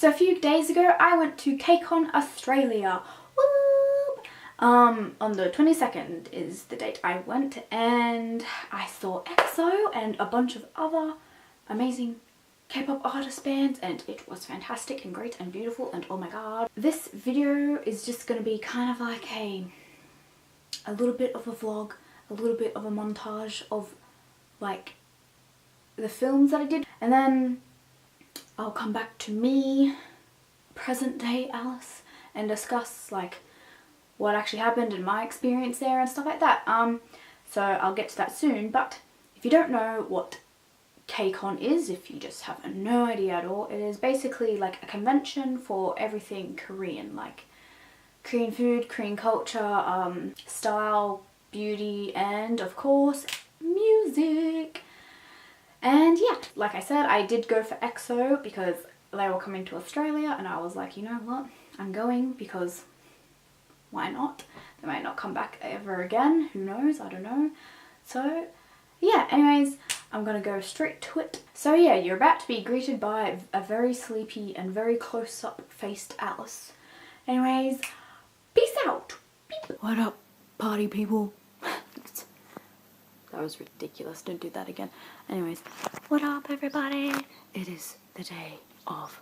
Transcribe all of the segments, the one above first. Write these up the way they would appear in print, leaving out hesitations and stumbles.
So a few days ago I went to Kcon Australia. Whoop! On the 22nd is the date I went, and I saw EXO and a bunch of other amazing K-pop artist bands, and it was fantastic and great and beautiful, and oh my god. This video is just going to be kind of like a little bit of a vlog, a little bit of a montage of like the films that I did, and then I'll come back to me, present day Alice, and discuss like what actually happened and my experience there and stuff like that. So I'll get to that soon. But if you don't know what Kcon is, if you just have no idea at all, it is basically like a convention for everything Korean, like Korean food, Korean culture, style, beauty, and of course music. And yeah, like I said, I did go for EXO because they were coming to Australia, and I was like, you know what, I'm going because why not? They might not come back ever again, who knows, I don't know. So yeah, anyways, I'm gonna go straight to it. So yeah, you're about to be greeted by a very sleepy and very close-up faced Alice. Anyways, peace out. Beep. What up, party people? That was ridiculous, don't do that again. Anyways, what up everybody? It is the day of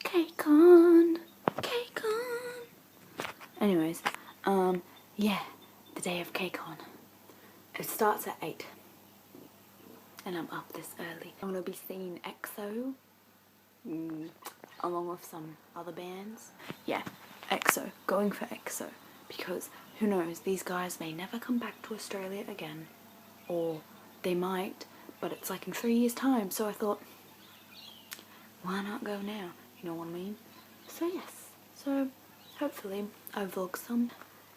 Kcon. Anyways, yeah, the day of Kcon. It starts at 8. And I'm up this early. I'm gonna be seeing EXO, along with some other bands. Yeah, EXO, going for EXO. Because who knows, these guys may never come back to Australia again. Or they might, but it's like in 3 years time. So I thought, why not go now? You know what I mean? So yes, so hopefully I vlog some.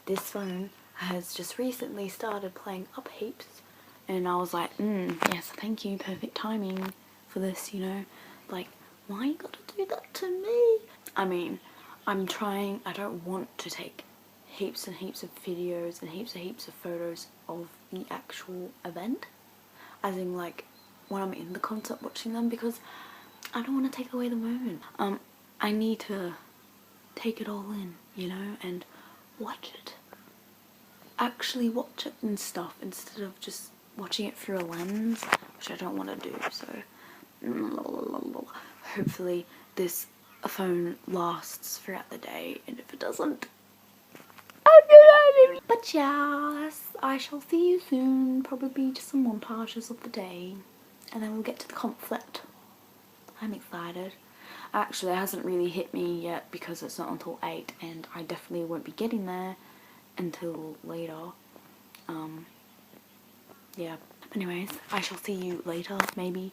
This phone has just recently started playing Up Heaps, and I was like, yes, thank you, perfect timing for this, you know. Like, why you gotta do that to me? I mean, I'm trying, I don't want to take heaps and heaps of videos and heaps of photos of the actual event, as in like when I'm in the concert watching them, because I don't want to take away the moment. I need to take it all in, you know, and watch it. Actually watch it and stuff, instead of just watching it through a lens, which I don't want to do. So hopefully this phone lasts throughout the day, and if it doesn't, but yes, I shall see you soon. Probably just some montages of the day, and then we'll get to the concert. I'm excited. Actually, it hasn't really hit me yet because it's not until 8, and I definitely won't be getting there until later. Yeah. Anyways, I shall see you later. Maybe,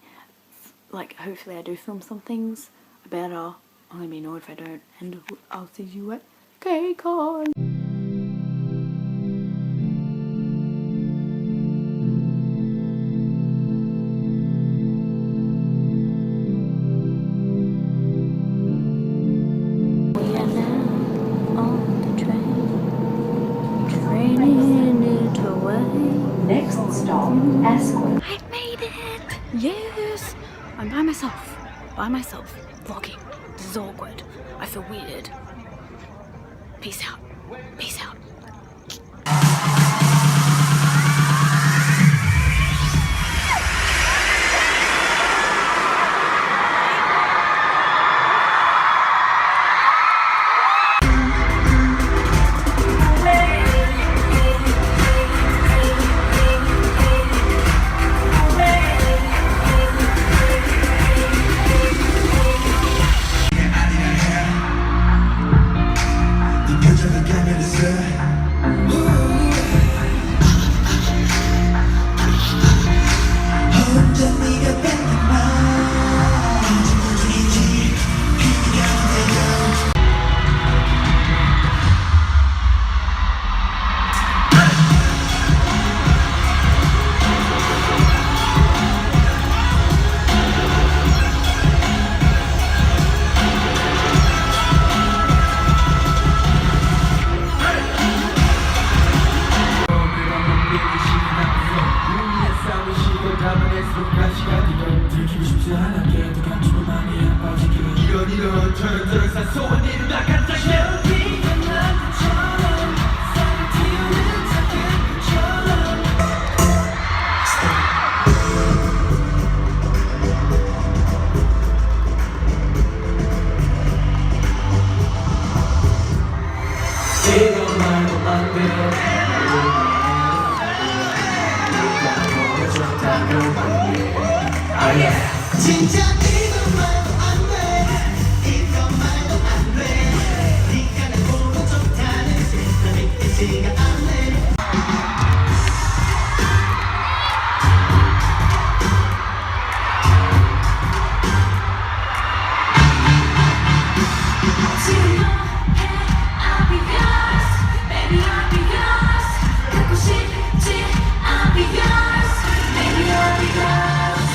like, hopefully I do film some things. I better. I'm gonna be annoyed if I don't. And I'll see you at Kcon. Next stop, Asquith. I made it! Yes! I'm by myself, vlogging. This is awkward. I feel weird. Peace out. Peace out. Get 진짜 이건 말도 안돼 이건 말도 안돼 네가 날 보고 좋다는 나 믿기지가 않네 지금 뭐해 I'll be yours baby I'll be yours 갖고 싶지 I'll be yours baby I'll be yours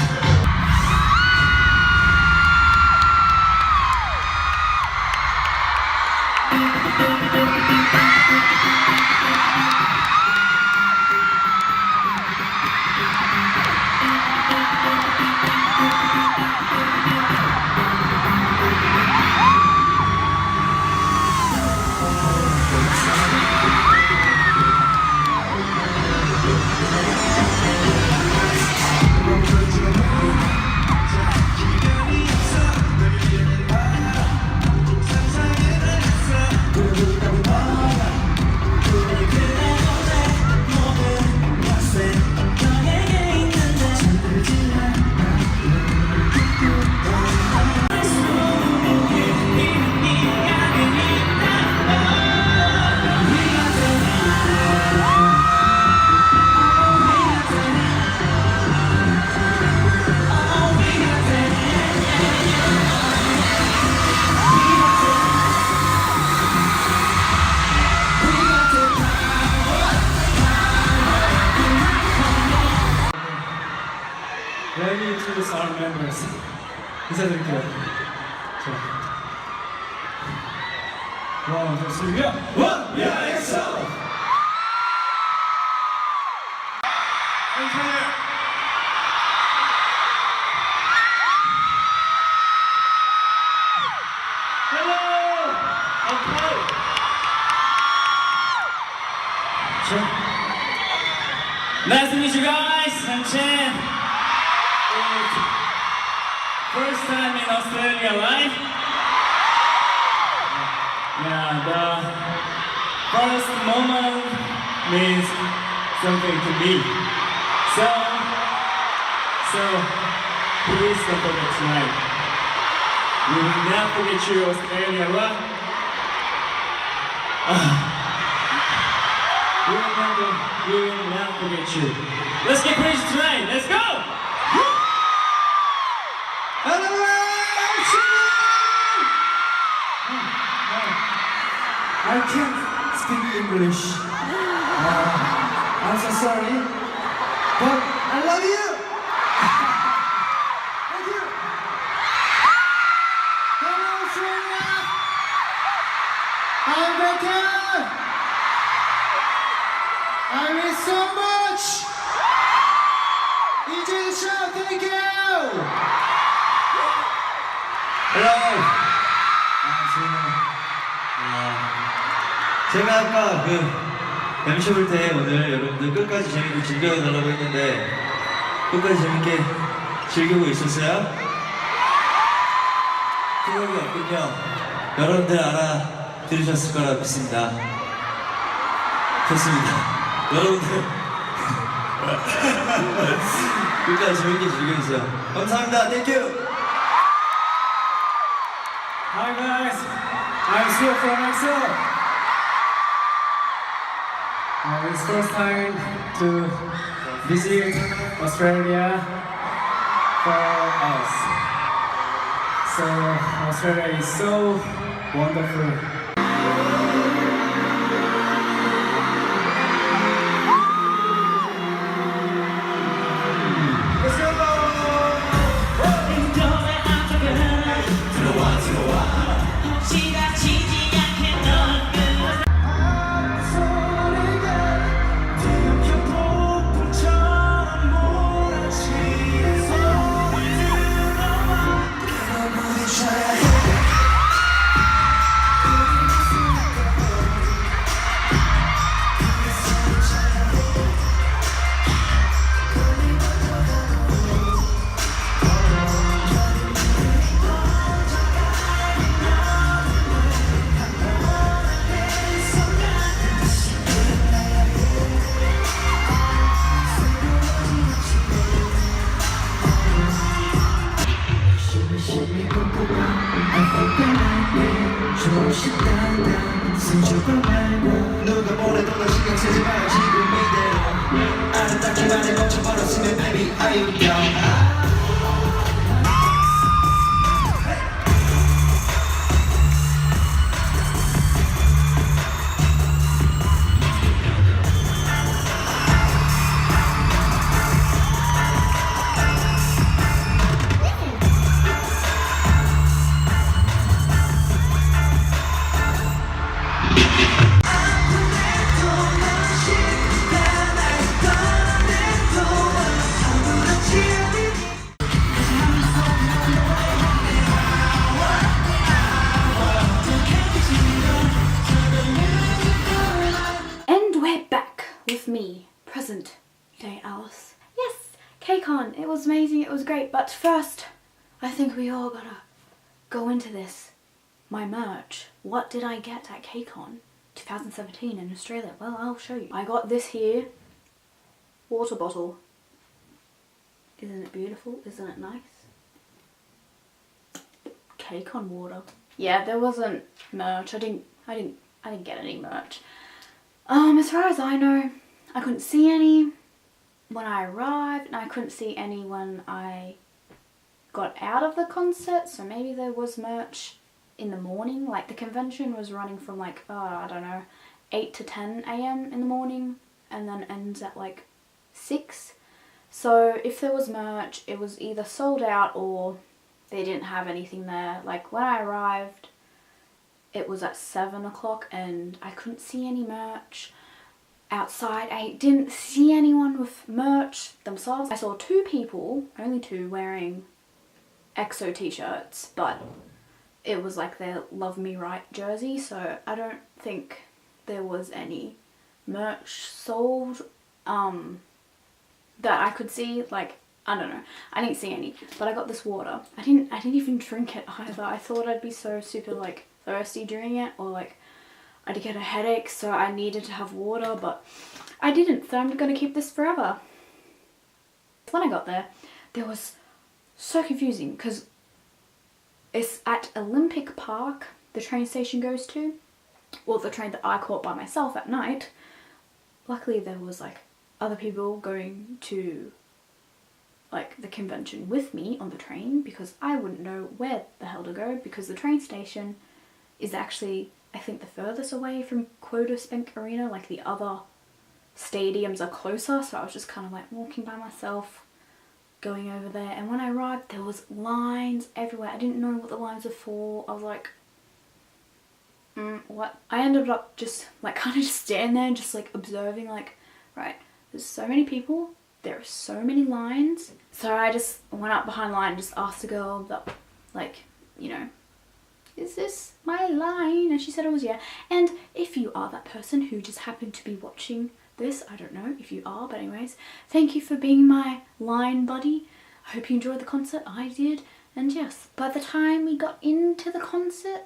Let me introduce our members. 인사드릴게요. 자, 원, 투, 쓰리, 야! 원! 야, 엑소! Hello! Okay. Sure. Nice to meet you guys. I'm Chen. First time in Australia, right? Yeah, the first moment means something to me. So please don't forget tonight. We will not forget you, Australia, right? We will not forget you. Let's get crazy tonight. Let's go! I can't speak English. I'm so sorry. But I love you. Thank you. Hello, Australia. I'm Kcon. I miss so much. 이제 show. Thank you. Hello. 제가 아까 MC 볼 때 오늘 여러분들 끝까지 재밌게 즐겨달라고 했는데 끝까지 재밌게 즐기고 있었어요? 기억이 없군요. 여러분들 알아들으셨을 거라 믿습니다. 좋습니다. 여러분들 끝까지 재밌게 즐겨주세요. 감사합니다. 땡큐. Hi guys, I'm Sue from EXO. It's first time to visit Australia for us. So Australia is so wonderful. 조금씩 수줍어 말고 누가 뭐래도 너 신경 쓰지 마라 지금 이대로 아름답기만 해 멈춰버렸으면 baby are you down And we're back with me, present day Alice. Yes, Kcon, it was amazing, it was great, but first, I think we all gotta go into this. My merch. What did I get at Kcon 2017 in Australia? Well, I'll show you. I got this here, water bottle. Isn't it beautiful? Isn't it nice? Kcon water. Yeah, there wasn't merch. I didn't get any merch. As far as I know, I couldn't see any when I arrived, and I couldn't see any when I got out of the concert, so maybe there was merch in the morning. Like, the convention was running from like, I don't know, 8 to 10 a.m. in the morning, and then ends at like 6. So if there was merch, it was either sold out or they didn't have anything there. Like, when I arrived, it was at 7 o'clock and I couldn't see any merch outside. I didn't see anyone with merch themselves. I saw 2 people, only 2, wearing EXO t-shirts, but it was like their Love Me Right jersey, so I don't think there was any merch sold that I could see. Like, I don't know, I didn't see any, but I got this water. I didn't even drink it either. I thought I'd be so super like thirsty during it, or like I'd get a headache, so I needed to have water, but I didn't, so I'm gonna keep this forever. When I got there, there was so confusing because it's at Olympic Park, the train station goes to, well, the train that I caught by myself at night. Luckily there was like other people going to like the convention with me on the train, because I wouldn't know where the hell to go, because the train station is actually, I think, the furthest away from Quota Spank Arena. Like, the other stadiums are closer, so I was just kind of like walking by myself, going over there. And when I arrived, there was lines everywhere. I didn't know what the lines were for. I was like, what? I ended up just like kind of just standing there and just like observing, like, right, there's so many people, there are so many lines. So I just went up behind the line and just asked the girl that, like, you know, is this my line? And she said it was yeah. And if you are that person who just happened to be watching this, I don't know if you are, but anyways, thank you for being my line buddy. I hope you enjoyed the concert. I did. And yes, by the time we got into the concert,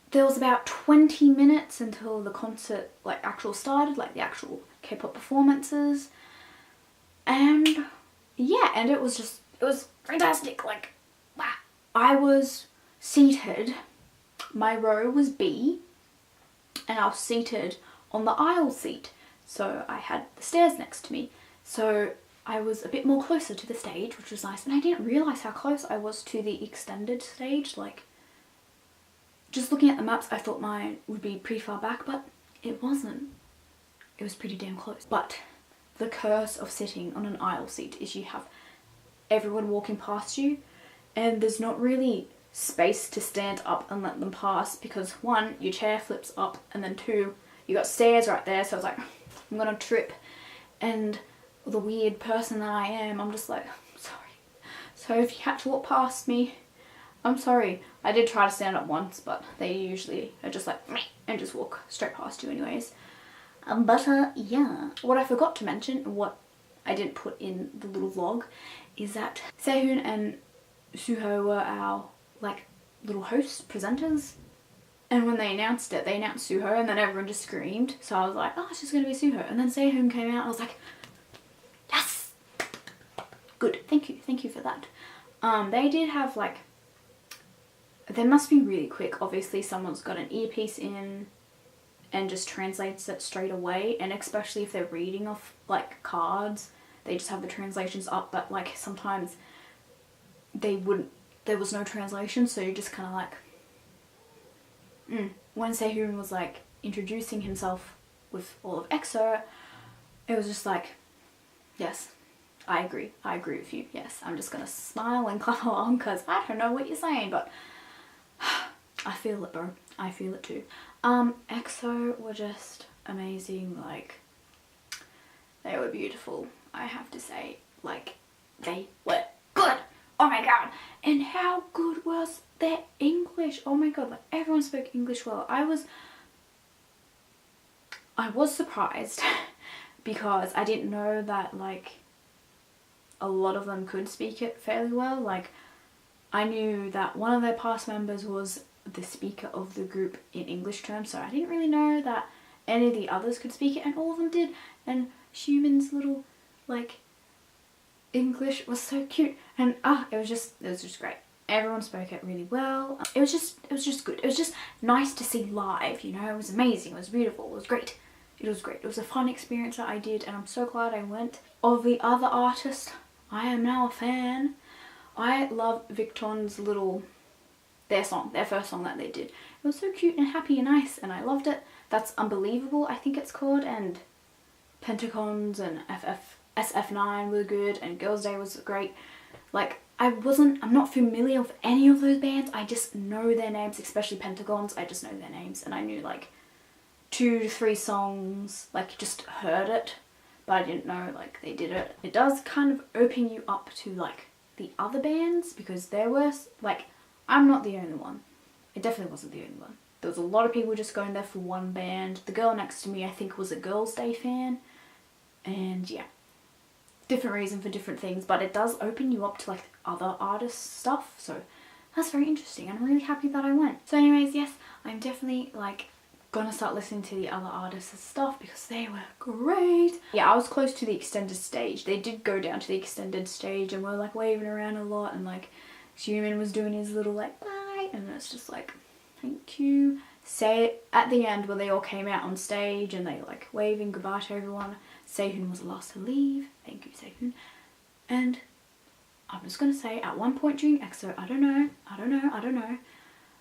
there was about 20 minutes until the concert like actual started, like the actual K-pop performances. And yeah, and it was fantastic. Like, wow. I was seated, my row was B, and I was seated on the aisle seat. So I had the stairs next to me. So I was a bit more closer to the stage, which was nice. And I didn't realise how close I was to the extended stage. Like, just looking at the maps, I thought mine would be pretty far back, but it wasn't. It was pretty damn close. But the curse of sitting on an aisle seat is you have everyone walking past you, and there's not really space to stand up and let them pass, because 1, your chair flips up, and then 2, you got stairs right there, so I was like, I'm gonna trip. And the weird person that I am, I'm just like, sorry. So if you had to walk past me, I'm sorry. I did try to stand up once, but they usually are just like, meh, and just walk straight past you anyways. But yeah. What I forgot to mention, what I didn't put in the little vlog, is that Sehun and Suho were our like little host presenters. And when they announced it, they announced Suho, and then everyone just screamed. So I was like, oh, it's just gonna be Suho. And then Sehun came out, and I was like, yes! Good, thank you for that. They did have like they must be really quick. Obviously someone's got an earpiece in and just translates it straight away, and especially if they're reading off like cards, they just have the translations up, but like sometimes they wouldn't, there was no translation, so you're just kind of like when Sehun was like introducing himself with all of EXO, it was just like, yes, I agree with you, yes, I'm just gonna smile and clap along because I don't know what you're saying, but I feel it, bro, I feel it too. EXO were just amazing, like they were beautiful, I have to say, like they were good, oh my god, and how good was their English, oh my god, like everyone spoke English well. I was surprised because I didn't know that like a lot of them could speak it fairly well. Like I knew that one of their past members was the speaker of the group in English terms, so I didn't really know that any of the others could speak it, and all of them did. And Xiumin's little like English was so cute, and it was just great. Everyone spoke it really well. It was just good. It was just nice to see live, you know. It was amazing, it was beautiful, it was great. It was great. It was a fun experience that I did, and I'm so glad I went. Of the other artists, I am now a fan. I love Victon's their first song that they did. It was so cute and happy and nice, and I loved it. That's Unbelievable, I think it's called, and Pentacons and SF9 were good, and Girls' Day was great. Like I'm not familiar with any of those bands, I just know their names, especially Pentagons, I just know their names, and I knew like 2 to 3 songs, like just heard it, but I didn't know like they did it. It does kind of open you up to like the other bands, because there were like, I'm not the only one. It definitely wasn't the only one. There was a lot of people just going there for one band. The girl next to me I think was a Girls' Day fan, and yeah, different reason for different things, but it does open you up to like other artists stuff, so that's very interesting, and I'm really happy that I went. So anyways, yes, I'm definitely like gonna start listening to the other artists' stuff because they were great. Yeah, I was close to the extended stage. They did go down to the extended stage and were like waving around a lot, and like Xiumin was doing his little like bye, and it's just like thank you. Say it at the end when they all came out on stage and they like waving goodbye to everyone. Sehun was the last to leave. Thank you, Sehun. And I'm just gonna say, at one point during EXO, I don't know,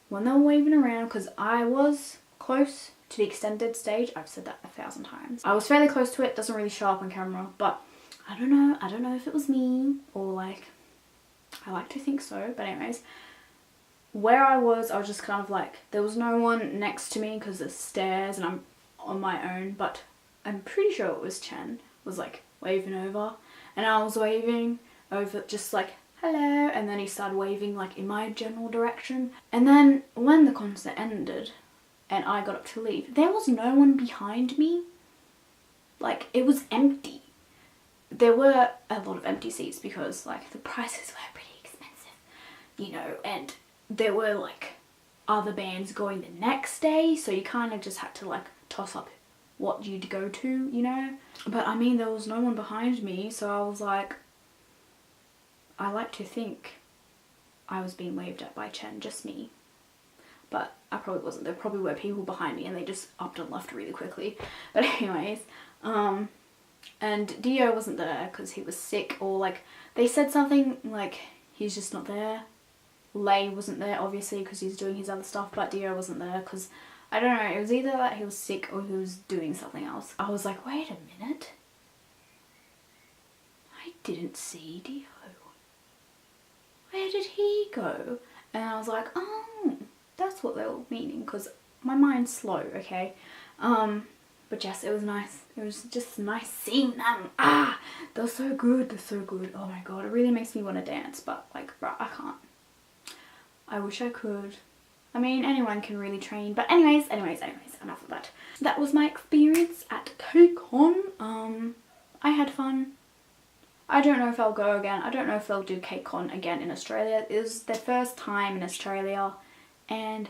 when they were waving around, because I was close to the extended stage, I've said that 1,000 times. I was fairly close to it, doesn't really show up on camera, but I don't know if it was me, or like, I like to think so, but anyways, where I was just kind of like, there was no one next to me because there's stairs and I'm on my own, but I'm pretty sure it was Chen was like waving over, and I was waving over just like hello, and then he started waving like in my general direction, and then when the concert ended and I got up to leave, there was no one behind me. Like it was empty. There were a lot of empty seats because like the prices were pretty expensive, you know, and there were like other bands going the next day, so you kind of just had to like toss up what you'd go to, you know. But I mean, there was no one behind me, so I was like, I like to think I was being waved at by Chen, just me. But I probably wasn't. There probably were people behind me and they just upped and left really quickly. But anyways, and Dio wasn't there because he was sick, or like they said something like he's just not there. Lei wasn't there obviously because he's doing his other stuff, but Dio wasn't there because I don't know, it was either that he was sick or he was doing something else. I was like, wait a minute, I didn't see Dio. Where did he go? And I was like, oh, that's what they were meaning, because my mind's slow, okay? But yes, it was nice. It was just nice seeing them. They're so good. They're so good. Oh my god, it really makes me want to dance, but like, bruh, I can't. I wish I could. I mean, anyone can really train. But anyways, enough of that. That was my experience at Kcon. I had fun. I don't know if I'll go again. I don't know if they'll do Kcon again in Australia. It was their first time in Australia, and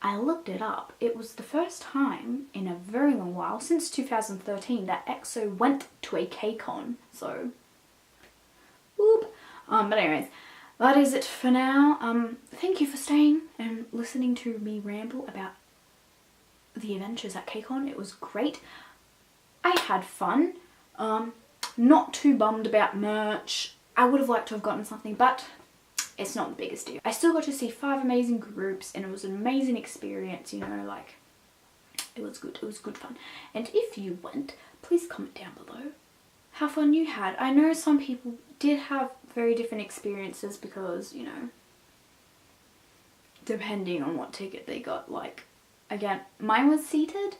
I looked it up. It was the first time in a very long while, since 2013, that EXO went to a Kcon. So, whoop. But anyways, that is it for now. Thank you for staying and listening to me ramble about the adventures at Kcon. It was great. I had fun. Not too bummed about merch. I would have liked to have gotten something, but it's not the biggest deal. I still got to see 5 amazing groups and it was an amazing experience, you know, like, it was good. It was good fun. And if you went, please comment down below how fun you had. I know some people did have very different experiences because, you know, depending on what ticket they got. Like, again, mine was seated,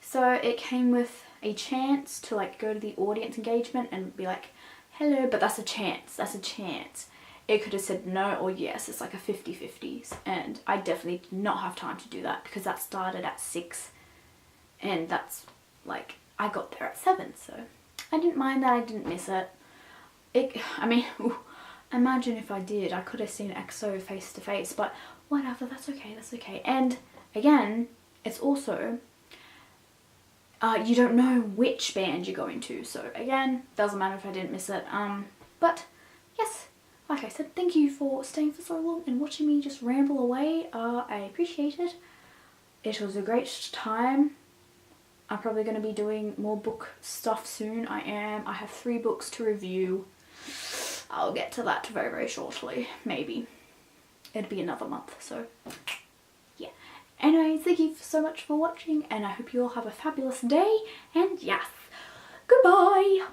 so it came with a chance to like go to the audience engagement and be like, hello, but that's a chance, that's a chance. It could have said no or yes. It's like a 50-50s, and I definitely did not have time to do that because that started at 6 and that's like, I got there at 7, so I didn't mind that I didn't miss it. I mean, imagine if I did, I could have seen EXO face to face, but whatever, that's okay, that's okay. And again, it's also, you don't know which band you're going to, so again, doesn't matter if I didn't miss it. But yes, like I said, thank you for staying for so long and watching me just ramble away. I appreciate it. It was a great time. I'm probably going to be doing more book stuff soon. I have 3 books to review. I'll get to that very, very shortly. Maybe. It'd be another month, so yeah. Anyways, thank you so much for watching and I hope you all have a fabulous day, and yes, goodbye!